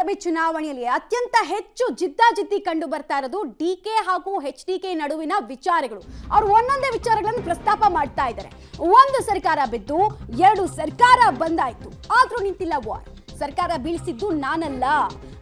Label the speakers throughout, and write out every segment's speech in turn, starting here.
Speaker 1: ವಿಧಾನಸಭೆ ಚುನಾವಣೆಯಲ್ಲಿ ಅತ್ಯಂತ ಹೆಚ್ಚು ಜಿದ್ದಾಜಿದ್ದಿ ಕಂಡು ಬರ್ತಾ ಇರೋದು ಡಿಕೆ ಹಾಗೂ HDK ನಡುವಿನ ವಿಚಾರಗಳು. ಅವರು ಒಂದೊಂದೇ ವಿಚಾರಗಳನ್ನು ಪ್ರಸ್ತಾಪ ಮಾಡ್ತಾ ಇದ್ದಾರೆ. ಒಂದು ಸರ್ಕಾರ ಬಿದ್ದು ಎರಡು ಸರ್ಕಾರ ಬಂದಾಯ್ತು, ಆದ್ರೂ ನಿಂತಿಲ್ಲ ವಾರ್. ಸರ್ಕಾರ ಬೀಳಿಸಿದ್ದು ನಾನಲ್ಲ,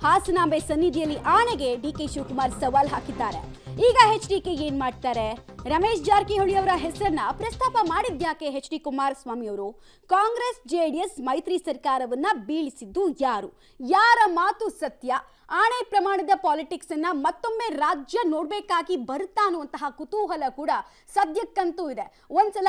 Speaker 1: ಹಾಸನಾಂಬೆ ಸನ್ನಿಧಿಯಲ್ಲಿ ಆಣೆಗೆ DK ಶಿವಕುಮಾರ್ ಸವಾಲ್ ಹಾಕಿದ್ದಾರೆ. ಈಗ HDK ಏನ್ ಮಾಡ್ತಾರೆ? ರಮೇಶ್ ಜಾರಕಿಹೊಳಿ ಅವರ ಹೆಸರನ್ನ ಪ್ರಸ್ತಾಪ ಮಾಡಿದ್ಯಾಕೆ HD ಕುಮಾರಸ್ವಾಮಿ ಅವರು? ಕಾಂಗ್ರೆಸ್ JDS ಮೈತ್ರಿ ಸರ್ಕಾರವನ್ನ ಬೀಳಿಸಿದ್ದು ಯಾರು? ಯಾರ ಮಾತು ಸತ್ಯ? ಆಣೆ ಪ್ರಮಾಣದ ಪಾಲಿಟಿಕ್ಸ್ ಅನ್ನ ಮತ್ತೊಮ್ಮೆ ರಾಜ್ಯ ನೋಡ್ಬೇಕಾಗಿ ಬರುತ್ತಾ ಅನ್ನುವಂತಹ ಕುತೂಹಲ ಕೂಡ ಸದ್ಯಕ್ಕಂತೂ ಇದೆ. ಒಂದ್ಸಲ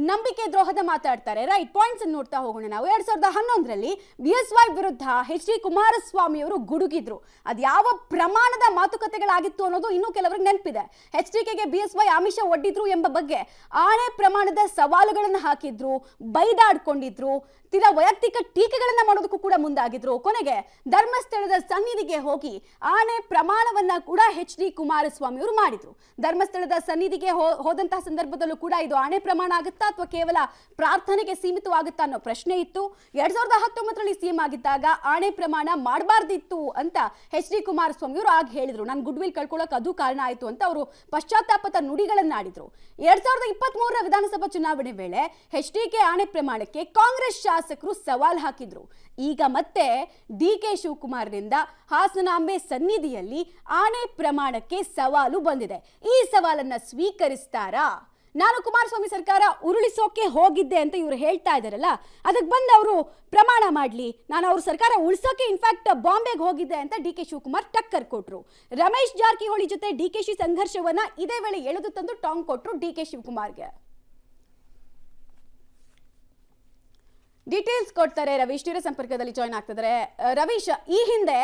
Speaker 1: ನಂಬಿಕೆ ದ್ರೋಹದ ಮಾತಾಡ್ತಾರೆ, ರೈಟ್? ಪಾಯಿಂಟ್ಸ್ ನೋಡ್ತಾ ಹೋಗೋಣ ನಾವು. 2011ರಲ್ಲಿ BSY ವಿರುದ್ಧ HD ಕುಮಾರಸ್ವಾಮಿ ಅವರು ಗುಡುಗಿದ್ರು. ಅದು ಯಾವ ಪ್ರಮಾಣದ ಮಾತುಕತೆಗಳಾಗಿತ್ತು ಅನ್ನೋದು ಇನ್ನೂ ಕೆಲವರಿಗೆ ನೆನಪಿದೆ. HDKಗೆ BSY ಆಮಿಷ ಒಡ್ಡಿದ್ರು ಎಂಬ ಬಗ್ಗೆ ಆಣೆ ಪ್ರಮಾಣದ ಸವಾಲುಗಳನ್ನು ಹಾಕಿದ್ರು, ಬೈದಾಡ್ಕೊಂಡಿದ್ರು, ತೀರಾ ವೈಯಕ್ತಿಕ ಟೀಕೆಗಳನ್ನ ಮಾಡೋದಕ್ಕೂ ಕೂಡ ಮುಂದಾಗಿದ್ರು. ಕೊನೆಗೆ ಧರ್ಮಸ್ಥಳದ ಸನ್ನಿಧಿಗೆ ಹೋಗಿ ಆಣೆ ಪ್ರಮಾಣವನ್ನ ಕೂಡ HD ಕುಮಾರಸ್ವಾಮಿ ಅವರು ಮಾಡಿದ್ರು. ಧರ್ಮಸ್ಥಳದ ಸನ್ನಿಧಿಗೆ ಹೋದಂತಹ ಸಂದರ್ಭದಲ್ಲೂ ಕೂಡ ಇದು ಆಣೆ ಪ್ರಮಾಣ ಆಗುತ್ತಾ ಅಥವಾ ಕೇವಲ ಪ್ರಾರ್ಥನೆಗೆ ಸೀಮಿತವಾಗುತ್ತಾ ಅನ್ನೋ ಪ್ರಶ್ನೆ ಇತ್ತು. 2019ರಲ್ಲಿ CM ಆಗಿದ್ದಾಗ ಆಣೆ ಪ್ರಮಾಣ ಮಾಡಬಾರ್ದಿತ್ತು ಅಂತ HD ಕುಮಾರಸ್ವಾಮಿ ಅವರು ಆಗ ಹೇಳಿದ್ರು. ನಾನು ಗುಡ್ ವಿಲ್ ಕಳ್ಕೊಳ್ಳೋಕೆ ಅದು ಕಾರಣ ಆಯಿತು ಅಂತ ಅವರು ಪಶ್ಚಾತ್ತಾಪದ ನುಡಿಗಳನ್ನಾಡಿದ್ರು. 2023ರ ವಿಧಾನಸಭಾ ಚುನಾವಣೆ ವೇಳೆ HDK ಆಣೆ ಪ್ರಮಾಣಕ್ಕೆ ಕಾಂಗ್ರೆಸ್ ಶಾಸಕರು ಸವಾಲ್ ಹಾಕಿದ್ರು. ಈಗ ಮತ್ತೆ DK ಶಿವಕುಮಾರ್ನಿಂದ ಹಾಸನಾಂಬೆ ಸನ್ನಿಧಿಯಲ್ಲಿ ಆಣೆ ಪ್ರಮಾಣಕ್ಕೆ ಸವಾಲು ಬಂದಿದೆ. ಈ ಸವಾಲನ್ನ ಸ್ವೀಕರಿಸ್ತಾರಾ? ನಾನು ಕುಮಾರಸ್ವಾಮಿ ಸರ್ಕಾರ ಉರುಳಿಸೋಕೆ ಹೋಗಿದ್ದೆ ಅಂತ ಇವರು ಹೇಳ್ತಾ ಇದ್ದಾರಲ್ಲ, ಅದಕ್ಕೆ ಬಂದು ಅವರು ಪ್ರಮಾಣ ಮಾಡಲಿ, ನಾನು ಅವ್ರ ಸರ್ಕಾರ ಉಳಿಸೋಕೆ ಇನ್ಫ್ಯಾಕ್ಟ್ ಬಾಂಬೆಗೆ ಹೋಗಿದ್ದೆ ಅಂತ DK ಶಿವಕುಮಾರ್ ಟಕ್ಕರ್ ಕೊಟ್ರು. ರಮೇಶ್ ಜಾರಕಿಹೊಳಿ ಜೊತೆ DKಶಿ ಸಂಘರ್ಷವನ್ನ ಇದೇ ವೇಳೆ ಎಳೆದು ತಂದು ಟಾಂಗ್ ಕೊಟ್ರು DK ಶಿವಕುಮಾರ್ಗೆ. ಡೀಟೇಲ್ಸ್ ಕೊಡ್ತಾರೆ ರವೀಶ್, ತೀರ ಸಂಪರ್ಕದಲ್ಲಿ ಜಾಯ್ನ್ ಆಗ್ತಿದ್ದಾರೆ. ರವೀಶ್, ಈ ಹಿಂದೆ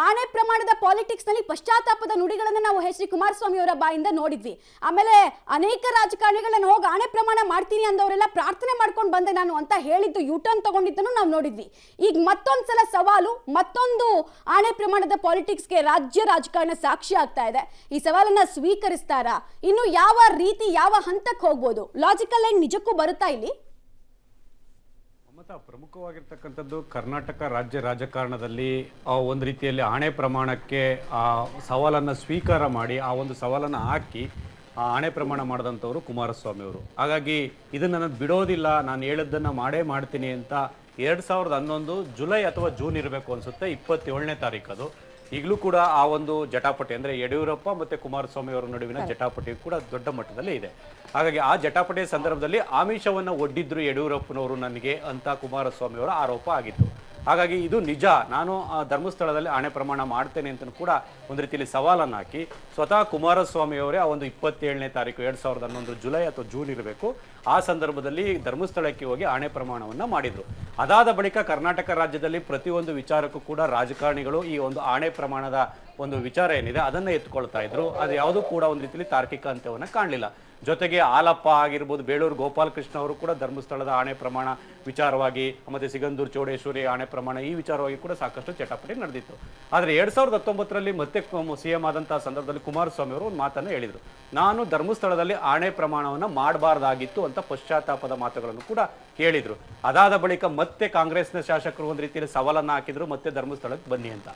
Speaker 1: ಆಣೆ ಪ್ರಮಾಣದ ಪಾಲಿಟಿಕ್ಸ್ ನಲ್ಲಿ ಪಶ್ಚಾತ್ತಾಪದ ನುಡಿಗಳನ್ನು ನಾವು HD ಕುಮಾರಸ್ವಾಮಿ ಅವರ ಬಾಯಿಂದ ನೋಡಿದ್ವಿ. ಆಮೇಲೆ ಅನೇಕ ರಾಜಕಾರಣಿಗಳನ್ನ ಹೋಗಿ ಆಣೆ ಪ್ರಮಾಣ ಮಾಡ್ತೀನಿ ಅಂದವರೆಲ್ಲ ಪ್ರಾರ್ಥನೆ ಮಾಡ್ಕೊಂಡು ಬಂದೆ ನಾನು ಅಂತ ಹೇಳಿದ್ದು ಯೂಟರ್ನ್ ತಗೊಂಡಿದ್ದನ್ನು ನಾವು ನೋಡಿದ್ವಿ. ಈಗ ಮತ್ತೊಂದ್ಸಲ ಸವಾಲು, ಮತ್ತೊಂದು ಆಣೆ ಪ್ರಮಾಣದ ಪಾಲಿಟಿಕ್ಸ್ಗೆ ರಾಜ್ಯ ರಾಜಕಾರಣ ಸಾಕ್ಷಿ ಆಗ್ತಾ ಇದೆ. ಈ ಸವಾಲನ್ನ ಸ್ವೀಕರಿಸ್ತಾರಾ? ಇನ್ನು ಯಾವ ರೀತಿ, ಯಾವ ಹಂತಕ್ಕೆ ಹೋಗ್ಬೋದು? ಲಾಜಿಕಲ್ ಎಂಡ್ ನಿಜಕ್ಕೂ ಬರುತ್ತಾ ಇಲ್ಲಿ?
Speaker 2: ಪ್ರಮುಖವಾಗಿರ್ತಕ್ಕಂಥದ್ದು ಕರ್ನಾಟಕ ರಾಜ್ಯ ರಾಜಕಾರಣದಲ್ಲಿ ಒಂದು ರೀತಿಯಲ್ಲಿ ಆಣೆ ಪ್ರಮಾಣಕ್ಕೆ ಸವಾಲನ್ನು ಸ್ವೀಕಾರ ಮಾಡಿ ಆ ಒಂದು ಸವಾಲನ್ನು ಹಾಕಿ ಆಣೆ ಪ್ರಮಾಣ ಮಾಡಿದಂಥವರು ಕುಮಾರಸ್ವಾಮಿ ಅವರು. ಹಾಗಾಗಿ ಇದನ್ನು ನಾನು ಬಿಡೋದಿಲ್ಲ, ನಾನು ಹೇಳಿದ್ದನ್ನು ಮಾಡೇ ಮಾಡ್ತೀನಿ ಅಂತ 2011 ಜುಲೈ ಅಥವಾ ಜೂನ್ ಇರಬೇಕು ಅನಿಸುತ್ತೆ, 27ನೇ ತಾರೀಕು ಅದು. ಈಗಲೂ ಕೂಡ ಆ ಒಂದು ಜಟಾಪಟಿ ಅಂದರೆ ಯಡಿಯೂರಪ್ಪ ಮತ್ತು ಕುಮಾರಸ್ವಾಮಿ ಅವರ ನಡುವಿನ ಜಟಾಪಟಿ ಕೂಡ ದೊಡ್ಡ ಮಟ್ಟದಲ್ಲಿ ಇದೆ. ಹಾಗಾಗಿ ಆ ಜಟಾಪಟಿಯ ಸಂದರ್ಭದಲ್ಲಿ ಆಮಿಷವನ್ನು ಒಡ್ಡಿದ್ರು ಯಡಿಯೂರಪ್ಪನವರು ನನಗೆ ಅಂತ ಕುಮಾರಸ್ವಾಮಿ ಅವರ ಆರೋಪ ಆಗಿತ್ತು. ಹಾಗಾಗಿ ಇದು ನಿಜ, ನಾನು ಧರ್ಮಸ್ಥಳದಲ್ಲಿ ಆಣೆ ಪ್ರಮಾಣ ಮಾಡ್ತೇನೆ ಅಂತ ಕೂಡ ಒಂದು ರೀತಿಯಲ್ಲಿ ಸವಾಲನ್ನು ಹಾಕಿ ಸ್ವತಃ ಕುಮಾರಸ್ವಾಮಿ ಅವರೇ ಆ ಒಂದು 27ನೇ ತಾರೀಕು 2011 ಜುಲೈ ಅಥವಾ ಜೂನ್ ಇರಬೇಕು, ಆ ಸಂದರ್ಭದಲ್ಲಿ ಧರ್ಮಸ್ಥಳಕ್ಕೆ ಹೋಗಿ ಆಣೆ ಪ್ರಮಾಣವನ್ನು ಮಾಡಿದರು. ಅದಾದ ಬಳಿಕ ಕರ್ನಾಟಕ ರಾಜ್ಯದಲ್ಲಿ ಪ್ರತಿಯೊಂದು ವಿಚಾರಕ್ಕೂ ಕೂಡ ರಾಜಕಾರಣಿಗಳು ಈ ಒಂದು ಆಣೆ ಪ್ರಮಾಣದ ಒಂದು ವಿಚಾರ ಏನಿದೆ ಅದನ್ನು ಎತ್ಕೊಳ್ತಾ ಇದ್ರು. ಅದು ಯಾವುದೂ ಕೂಡ ಒಂದು ರೀತಿಯಲ್ಲಿ ತಾರ್ಕಿಕ ಅಂತ್ಯವನ್ನು ಕಾಣಲಿಲ್ಲ. ಜೊತೆಗೆ ಆಲಪ್ಪ ಆಗಿರ್ಬೋದು, ಬೇಳೂರು ಗೋಪಾಲಕೃಷ್ಣ ಅವರು ಕೂಡ ಧರ್ಮಸ್ಥಳದ ಆಣೆ ಪ್ರಮಾಣ ವಿಚಾರವಾಗಿ, ಮತ್ತು ಸಿಗಂದೂರು ಚೌಡೇಶ್ವರಿ ಆಣೆ ಪ್ರಮಾಣ ಈ ವಿಚಾರವಾಗಿ ಕೂಡ ಸಾಕಷ್ಟು ಚಟಾಪಟಿ ನಡೆದಿತ್ತು. ಆದರೆ 2019ರಲ್ಲಿ ಮತ್ತೆ CM ಆದಂತಹ ಸಂದರ್ಭದಲ್ಲಿ ಕುಮಾರಸ್ವಾಮಿ ಅವರು ಒಂದು ಮಾತನ್ನು ಹೇಳಿದರು, ನಾನು ಧರ್ಮಸ್ಥಳದಲ್ಲಿ ಆಣೆ ಪ್ರಮಾಣವನ್ನು ಮಾಡಬಾರ್ದಾಗಿತ್ತು ಅಂತ ಪಶ್ಚಾತ್ತಾಪದ ಮಾತುಗಳನ್ನು ಕೂಡ ಹೇಳಿದರು. ಅದಾದ ಬಳಿಕ ಮತ್ತೆ ಕಾಂಗ್ರೆಸ್ನ ಶಾಸಕರು ಒಂದು ರೀತಿಯಲ್ಲಿ ಸವಾಲನ್ನು ಹಾಕಿದ್ರು, ಮತ್ತೆ ಧರ್ಮಸ್ಥಳಕ್ಕೆ ಬನ್ನಿ ಅಂತ.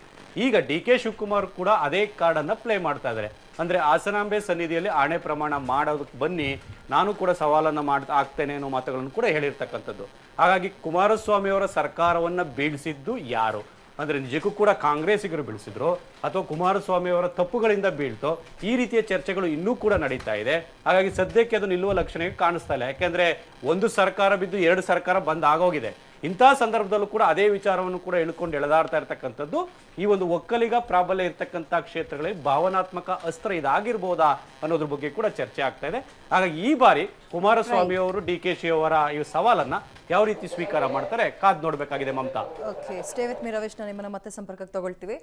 Speaker 2: ಈಗ DK ಶಿವಕುಮಾರ್ ಕೂಡ ಅದೇ ಕಾರ್ಡನ್ನು ಪ್ಲೇ ಮಾಡ್ತಾ ಇದ್ದಾರೆ. ಅಂದರೆ ಹಾಸನಾಂಬೆ ಸನ್ನಿಧಿಯಲ್ಲಿ ಆಣೆ ಪ್ರಮಾಣ ಮಾಡೋದಕ್ಕೆ ಬನ್ನಿ, ನಾನು ಕೂಡ ಸವಾಲನ್ನು ಆಗ್ತೇನೆ ಅನ್ನೋ ಮಾತುಗಳನ್ನು ಕೂಡ ಹೇಳಿರ್ತಕ್ಕಂಥದ್ದು. ಹಾಗಾಗಿ ಕುಮಾರಸ್ವಾಮಿ ಅವರ ಸರ್ಕಾರವನ್ನು ಬೀಳಿಸಿದ್ದು ಯಾರು ಅಂದರೆ ನಿಜಕ್ಕೂ ಕೂಡ ಕಾಂಗ್ರೆಸ್ಸಿಗರು ಬೀಳಿಸಿದ್ರು ಅಥವಾ ಕುಮಾರಸ್ವಾಮಿ ಅವರ ತಪ್ಪುಗಳಿಂದ ಬೀಳ್ತೋ, ಈ ರೀತಿಯ ಚರ್ಚೆಗಳು ಇನ್ನೂ ಕೂಡ ನಡೀತಾ ಇದೆ. ಹಾಗಾಗಿ ಸದ್ಯಕ್ಕೆ ಅದು ನಿಲ್ಲುವ ಲಕ್ಷಣ ಕಾಣಿಸ್ತಾ ಇಲ್ಲ. ಯಾಕೆಂದರೆ ಒಂದು ಸರ್ಕಾರ ಬಿದ್ದು ಎರಡು ಸರ್ಕಾರ ಬಂದಾಗೋಗಿದೆ. ಇಂತಹ ಸಂದರ್ಭದಲ್ಲೂ ಕೂಡ ಅದೇ ವಿಚಾರವನ್ನು ಕೂಡ ಎಳೆದಾಡ್ತಾ ಇರ್ತಕ್ಕಂಥದ್ದು ಈ ಒಂದು ಒಕ್ಕಲಿಗ ಪ್ರಾಬಲ್ಯ ಇರ್ತಕ್ಕಂಥ ಕ್ಷೇತ್ರಗಳಲ್ಲಿ ಭಾವನಾತ್ಮಕ ಅಸ್ತ್ರ ಇದಾಗಿರ್ಬೋದಾ ಅನ್ನೋದ್ರ ಬಗ್ಗೆ ಕೂಡ ಚರ್ಚೆ ಆಗ್ತಾ ಇದೆ. ಹಾಗಾಗಿ ಈ ಬಾರಿ ಕುಮಾರಸ್ವಾಮಿ ಅವರು DKಶಿ ಅವರ ಈ ಸವಾಲನ್ನ ಯಾವ ರೀತಿ ಸ್ವೀಕಾರ ಮಾಡ್ತಾರೆ ಕಾದ್ ನೋಡ್ಬೇಕಾಗಿದೆ Mamata.
Speaker 3: Okay, stay with me Ravish, ನಿಮ್ಮನ್ನ ಮತ್ತೆ ಸಂಪರ್ಕಕ್ಕೆ ತಗೊಳ್ತೀವಿ.